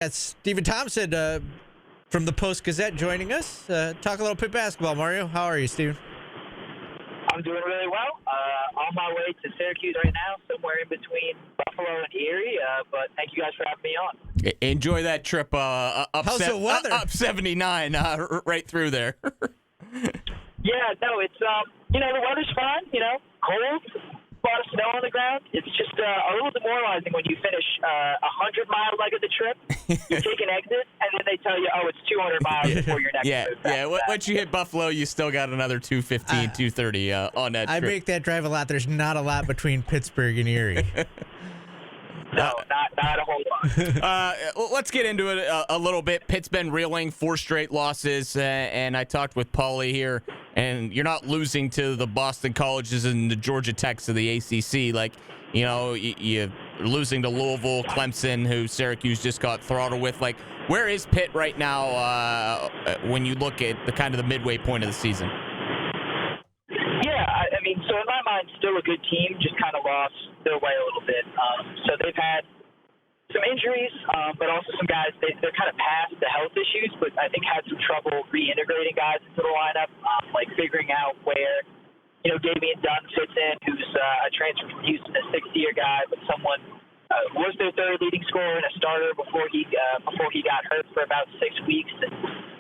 That's Stephen Thompson from the Post-Gazette joining us. Talk a little Pitt basketball, Mario. How are you, Stephen? I'm doing really well. On my way to Syracuse right now, somewhere in between Buffalo and Erie. But thank you guys for having me on. Enjoy that trip up, How's the weather? Up 79 right through there. Yeah, no, it's, the weather's fine, cold, a lot of snow on the ground. It's just a little demoralizing when you finish a 100-mile leg of the trip, you take an exit, and then they tell you, oh, it's 200 miles before your next move. Yeah, once you hit Buffalo, you still got another 215, 230 on that trip. I make that drive a lot. There's not a lot between Pittsburgh and Erie. No, not a whole lot. Let's get into it a little bit. Pitt's been reeling 4 straight losses, and I talked with Paulie here, and you're not losing to the Boston colleges and the Georgia Techs of the ACC. You're losing to Louisville, Clemson, who Syracuse just got throttled with. Where is Pitt right now when you look at the midway point of the season? Yeah, so in my mind, still a good team, just kind of lost their way a little bit. So they've had some injuries, but also some guys, they're kind of past the health issues, but I think had some trouble reintegrating guys into the lineup, figuring out where, Damian Dunn fits in, who's a transfer from Houston, a 6th-year guy, but someone was their 3rd leading scorer and a starter before he got hurt for about 6 weeks. And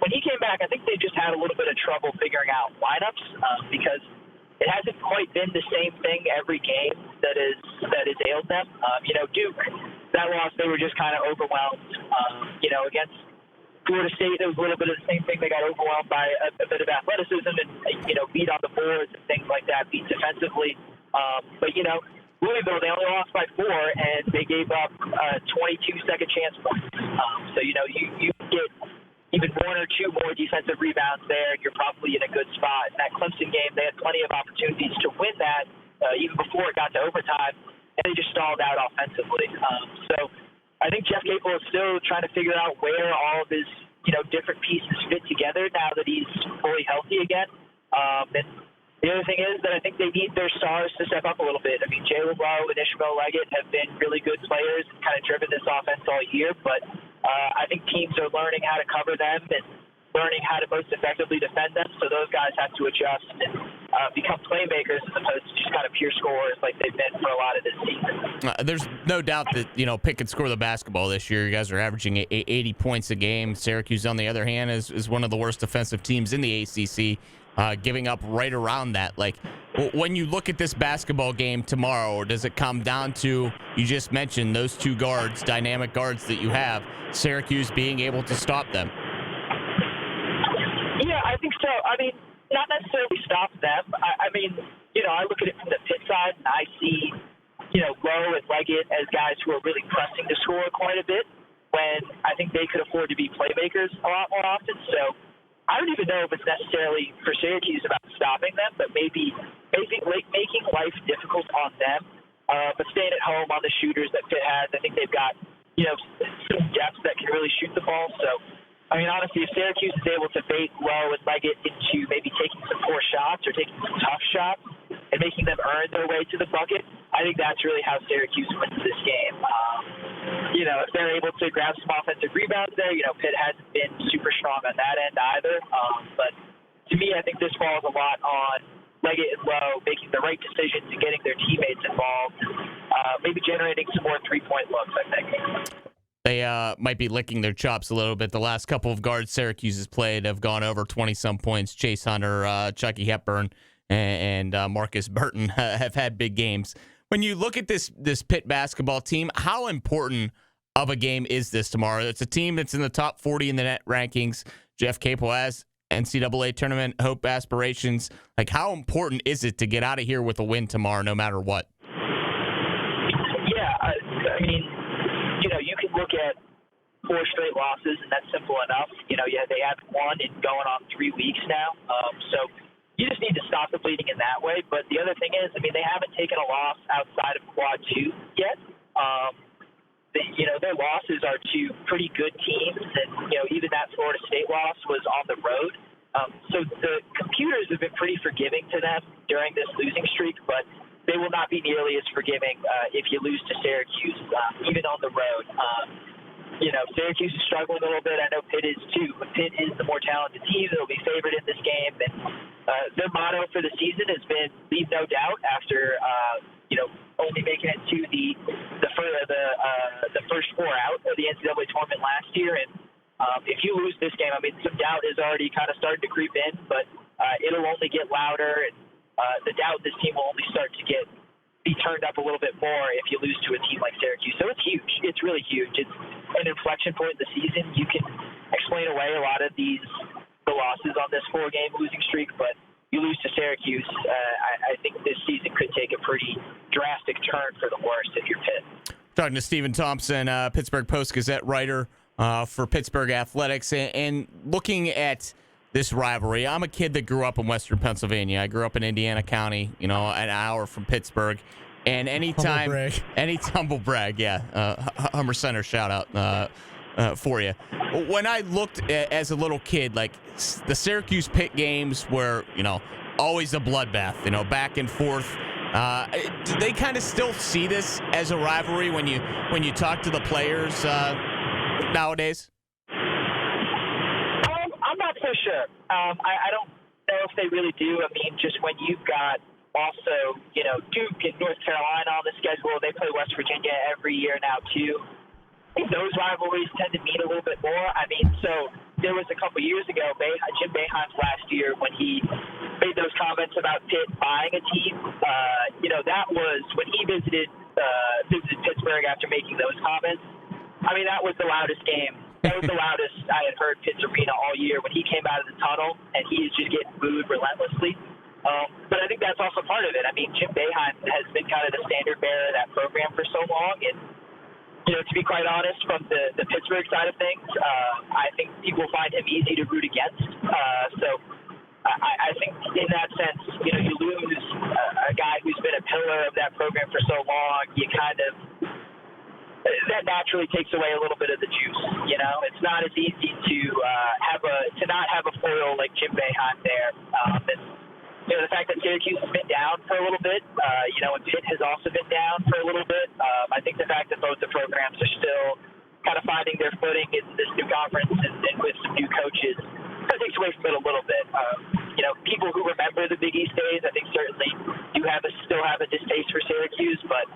when he came back, I think they just had a little bit of trouble figuring out lineups because it hasn't quite been the same thing every game that has ailed them. Duke, that loss, they were just kind of overwhelmed. Against Florida State, it was a little bit of the same thing. They got overwhelmed by a bit of athleticism and, beat on the boards and things like that, beat defensively. But Louisville, they only lost by 4, and they gave up 22 second chance points. So, you get even 1 or 2 more defensive rebounds there, and you're probably in a good spot. In that Clemson game, they had plenty of opportunities to win that even before it got to overtime, and they just stalled out offensively. So I think Jeff Capel is still trying to figure out where all of his, different pieces fit together now that he's fully healthy again. And the other thing is that I think they need their stars to step up a little bit. Jalen Lowe and Ishmael Leggett have been really good players and kind of driven this offense all year, but I think teams are learning how to cover them and learning how to most effectively defend them, so those guys have to adjust and become playmakers as opposed to just kind of pure scorers like they've been for a lot of this season. There's no doubt that, Pitt can score the basketball this year. You guys are averaging 80 points a game. Syracuse, on the other hand, is one of the worst defensive teams in the ACC, giving up right around that. When you look at this basketball game tomorrow, or does it come down to, you just mentioned those 2 guards, dynamic guards that you have, Syracuse being able to stop them? Yeah, I think so. Not necessarily stop them. I look at it from the Pitt side, and I see, Lowe and Leggett as guys who are really pressing to score quite a bit when I think they could afford to be playmakers a lot more often. So I don't even know if it's necessarily for Syracuse about stopping them, but maybe making life difficult on them, but staying at home on the shooters that Pitt has. I think they've got, some depth that can really shoot the ball. So, honestly, if Syracuse is able to bait Lowe and Leggett into maybe taking some poor shots or taking some tough shots and making them earn their way to the bucket, I think that's really how Syracuse wins this game. If they're able to grab some offensive rebounds there, Pitt hasn't been super strong on that end either. But to me, I think this falls a lot on Leggett and Lowe making the right decisions and getting their teammates involved, maybe generating some more 3-point looks, I think. They might be licking their chops a little bit. The last couple of guards Syracuse has played have gone over 20-some points. Chase Hunter, Chucky Hepburn, and Marcus Burton have had big games. When you look at this Pitt basketball team, how important of a game is this tomorrow? It's a team that's in the top 40 in the net rankings. Jeff Capel has NCAA tournament hope aspirations. How important is it to get out of here with a win tomorrow, no matter what? Yeah, you can look at 4 straight losses, and that's simple enough. They haven't won in going on 3 weeks now. So you just need to stop the bleeding in that way. But the other thing is, they haven't taken a loss outside of Quad 2 yet. Their losses are to pretty good teams, and, even that Florida State loss was on the road. So the computers have been pretty forgiving to them during this losing streak, but they will not be nearly as forgiving if you lose to Syracuse, even on the road. Syracuse is struggling a little bit. I know Pitt is too, but Pitt is the more talented team. They'll be favored in this game. And their motto for the season has been "Leave no doubt." After only making it to the first four out of the NCAA tournament last year, and if you lose this game, I mean, some doubt is already kind of starting to creep in, but it'll only get louder, and the doubt this team will only start to be turned up a little bit more if you lose to a team like Syracuse. So it's huge. It's really huge. It's an inflection point in the season. You can explain away a lot of the losses on this 4-game losing streak, but you lose to Syracuse, I think this season could take a pretty drastic turn for the worse if you're Pitt. Talking to Stephen Thompson, Pittsburgh Post-Gazette writer for Pittsburgh Athletics, and looking at this rivalry. I'm a kid that grew up in Western Pennsylvania. I grew up in Indiana County, an hour from Pittsburgh. And anytime, humble brag, yeah, Hummer Center shout out for you. When I looked as a little kid, like the Syracuse Pitt games were, always a bloodbath, back and forth. Do they kind of still see this as a rivalry when you talk to the players nowadays? I'm not so sure. I don't know if they really do. I mean, just when you've got also, Duke and North Carolina on the schedule, they play West Virginia every year now too. I think those rivalries tend to mean a little bit more. I mean, so there was a couple years ago, Jim Boeheim's last year when he made those comments about Pitt buying a team. That was when he visited Pittsburgh after making those comments. I mean, that was the loudest game. That was the loudest I had heard Pitt's arena all year when he came out of the tunnel, and he is just getting booed relentlessly. But I think that's also part of it. I mean, Jim Boeheim has been kind of the standard bearer of that program for so long, and to be quite honest, from the Pittsburgh side of things, I think people find him easy to root against. So I think in that sense, you lose a guy who's been a pillar of that program for so long. You kind of that naturally takes away a little bit of the juice. It's not as easy to not have a foil like Jim Boeheim there. The fact that Syracuse has been down for a little bit, and Pitt has also been down for a little bit. I think the fact that both the programs are still kind of finding their footing in this new conference and with some new coaches kind of takes away from it a little bit. People who remember the Big East days, I think certainly still have a distaste for Syracuse. But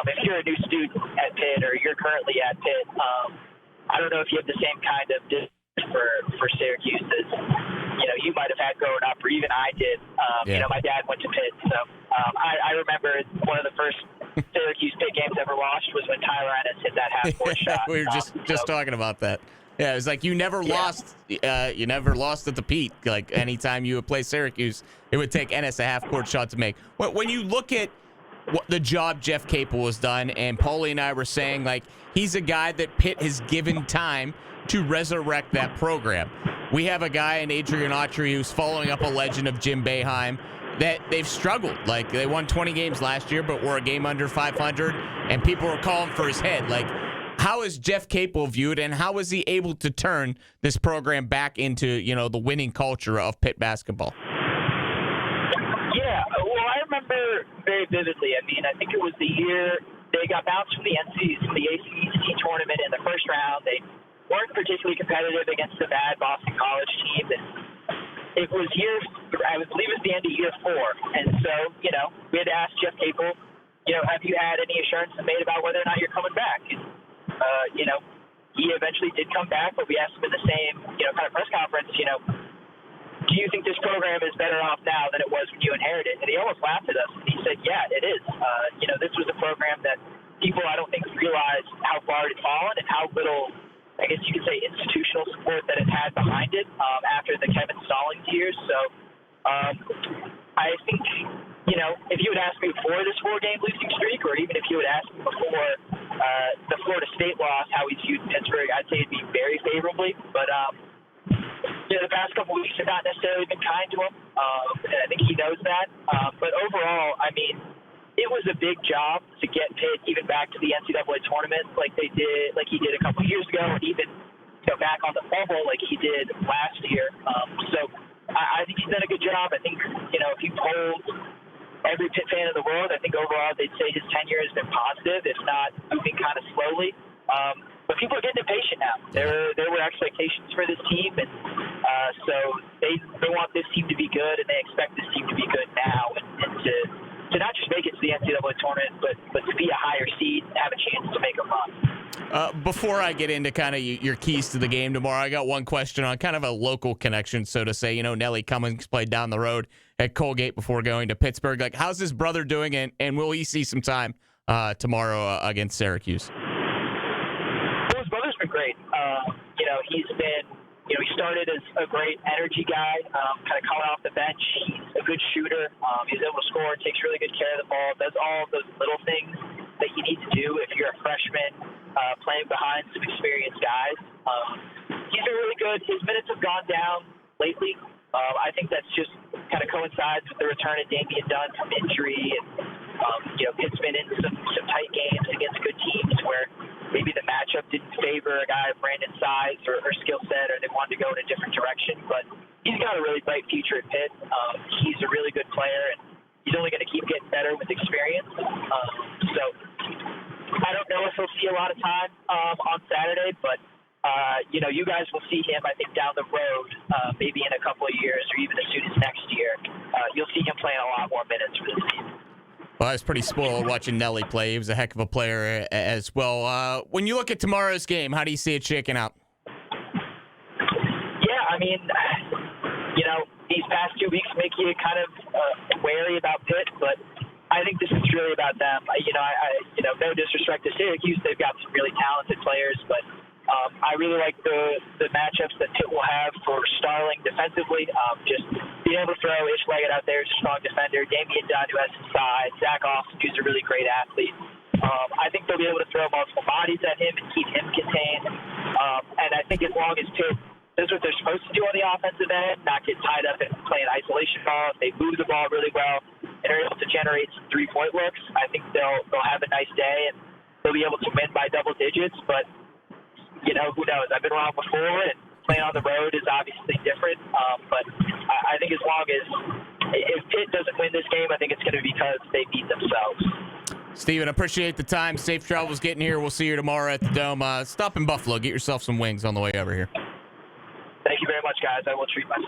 if you're a new student at Pitt or you're currently at Pitt, I don't know if you have the same kind of distaste for Syracuse as you might have had growing up, or even I did. My dad went to Pitt, so I remember one of the first Syracuse Pitt games ever watched was when Tyler Ennis hit that half-court shot. We were just talking about that. Yeah, it was like you never lost. You never lost at the Pete. Like anytime you would play Syracuse, it would take Ennis a half-court shot to make. When you look at what the job Jeff Capel has done, and Paulie and I were saying, like, he's a guy that Pitt has given time to resurrect that program. We have a guy in Adrian Autry who's following up a legend of Jim Boeheim that they've struggled. Like, they won 20 games last year, but were a game under 500, and people were calling for his head. Like, how is Jeff Capel viewed, and how is he able to turn this program back into, the winning culture of Pitt basketball? Yeah, well, I remember very vividly. I mean, I think it was the year they got bounced from the ACC tournament in the first round. They weren't particularly competitive against the bad Boston College team. And it was I believe it was the end of year 4. And so, we had to ask Jeff Capel, have you had any assurances made about whether or not you're coming back? And, he eventually did come back, but we asked him in the same, kind of press conference, do you think this program is better off now than it was when you inherited? And he almost laughed at us. He said, yeah, it is. This was a program that people, I don't think, realized how far it had fallen and how little, I guess you could say, institutional support that it had behind it after the Kevin Stallings years. So I think, if you would ask me before this 4-game losing streak, or even if you would ask me before the Florida State loss, how he's viewed in Pittsburgh, I'd say it'd be very favorably. But, the past couple of weeks have not necessarily been kind to him, and I think he knows that. But overall, I mean, it was a big job to get Pitt even back to the NCAA tournament like he did a couple of years ago, and even back on the bubble like he did last year. So I think he's done a good job. I think if you polled every Pitt fan in the world, I think overall they'd say his tenure has been positive, if not moving kind of slowly. but people are getting impatient now. There were expectations for this team, and so they want this team to be good, and they expect this team to be good now, and to not just make it to the NCAA tournament, but to be a higher seed and have a chance to make a run. Before I get into kind of your keys to the game tomorrow, I got one question on kind of a local connection, so to say. You know, Nelly Cummings played down the road at Colgate before going to Pittsburgh. Like, how's his brother doing, and will he see some time tomorrow against Syracuse? Well, his brother's been great. He's been, he started as a great energy guy, kind of coming off the bench. He's a good shooter. He's able to score, takes really good care of the ball, does all of those little things that you need to do if you're a freshman playing behind some experienced guys. He's been really good. His minutes have gone down lately. I think that's just kind of coincides with the return of Damian Dunn from injury, and Pitt's been in some tight games against good teams where maybe the matchup didn't favor a guy of Brandon's size or skill set, or they wanted to go in a different direction. But he's got a really bright future at Pitt. He's a really good player, and he's only going to keep getting better with experience. So I don't know if he'll see a lot of time on Saturday, but you guys will see him, I think, down the road, maybe in a couple of years or even as soon as next year. You'll see him playing a lot more minutes for this team. Well, I was pretty spoiled watching Nelly play. He was a heck of a player as well. When you look at tomorrow's game, how do you see it shaking out? Yeah, I mean, these past 2 weeks make you kind of wary about Pitt, but I think this is really about them. No disrespect to Syracuse, they've got some really talented players, but I really like the matchups that Pitt will have for Starling defensively. Just being able to throw Ish Leggett out there, is a strong defender. Damian Dunn, who has some size. Zach Austin, who's a really great athlete. I think they'll be able to throw multiple bodies at him and keep him contained. And I think as long as Pitt does what they're supposed to do on the offensive end, not get tied up and play an isolation ball, if they move the ball really well and are able to generate some three-point looks, I think they'll have a nice day and they'll be able to win by double digits. But who knows? I've been wrong before, and playing on the road is obviously different. But I think as long as if Pitt doesn't win this game, I think it's going to be because they beat themselves. Steven, appreciate the time. Safe travels getting here. We'll see you tomorrow at the Dome. Stop in Buffalo. Get yourself some wings on the way over here. Thank you very much, guys. I will treat myself.